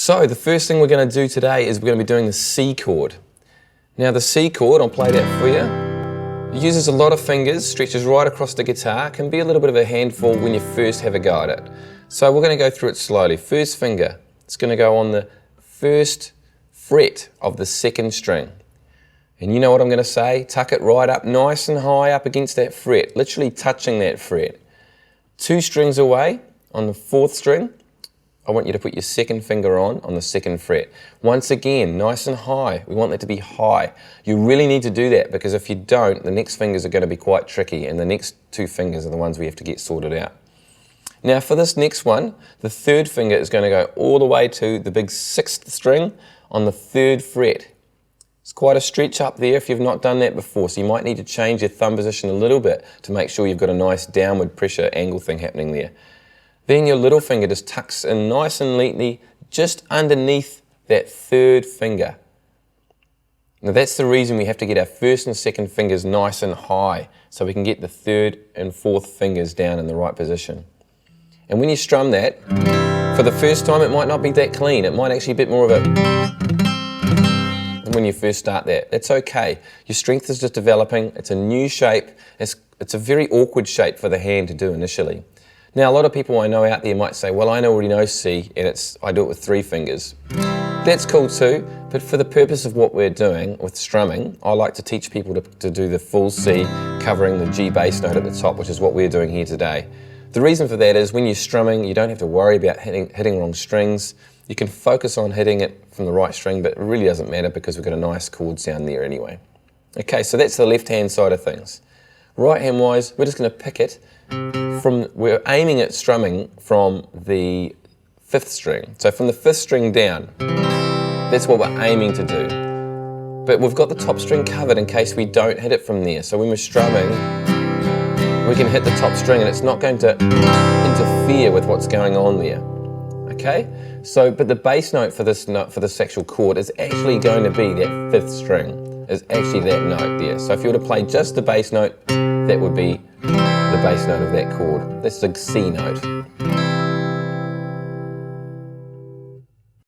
So the first thing we're going to do today is we're going to be doing the C chord. Now the C chord, I'll play that for you. It uses a lot of fingers, stretches right across the guitar, can be a little bit of a handful when you first have a go at it. So we're going to go through it slowly. First finger, it's going to go on the first fret of the second string. And you know what I'm going to say? Tuck it right up nice and high up against that fret, literally touching that fret. 2 strings away on the 4th string, I want you to put your second finger on the 2nd fret. Once again, nice and high. We want that to be high. You really need to do that because if you don't, the next fingers are going to be quite tricky and the next 2 fingers are the ones we have to get sorted out. Now for this next one, the 3rd finger is going to go all the way to the big 6th string on the 3rd fret. It's quite a stretch up there if you've not done that before, so you might need to change your thumb position a little bit to make sure you've got a nice downward pressure angle thing happening there. Then your little finger just tucks in nice and neatly just underneath that 3rd finger. Now that's the reason we have to get our 1st and 2nd fingers nice and high so we can get the 3rd and 4th fingers down in the right position. And when you strum that, for the first time it might not be that clean, it might actually be a bit more of a when you first start that. That's okay. Your strength is just developing, it's a new shape, it's a very awkward shape for the hand to do initially. Now a lot of people I know out there might say, well I already know C and I do it with 3 fingers. That's cool too, but for the purpose of what we're doing with strumming, I like to teach people to do the full C covering the G bass note at the top, which is what we're doing here today. The reason for that is when you're strumming, you don't have to worry about hitting wrong strings. You can focus on hitting it from the right string, but it really doesn't matter because we've got a nice chord sound there anyway. Okay, so that's the left hand side of things. Right hand wise, we're just going to pick it we're aiming at strumming from the 5th string. So from the 5th string down, that's what we're aiming to do. But we've got the top string covered in case we don't hit it from there. So when we're strumming, we can hit the top string and it's not going to interfere with what's going on there. Okay? So, but the bass note for this actual chord is actually going to be that 5th string, is actually that note there. So if you were to play just the bass note, that would be the bass note of that chord. That's the C note.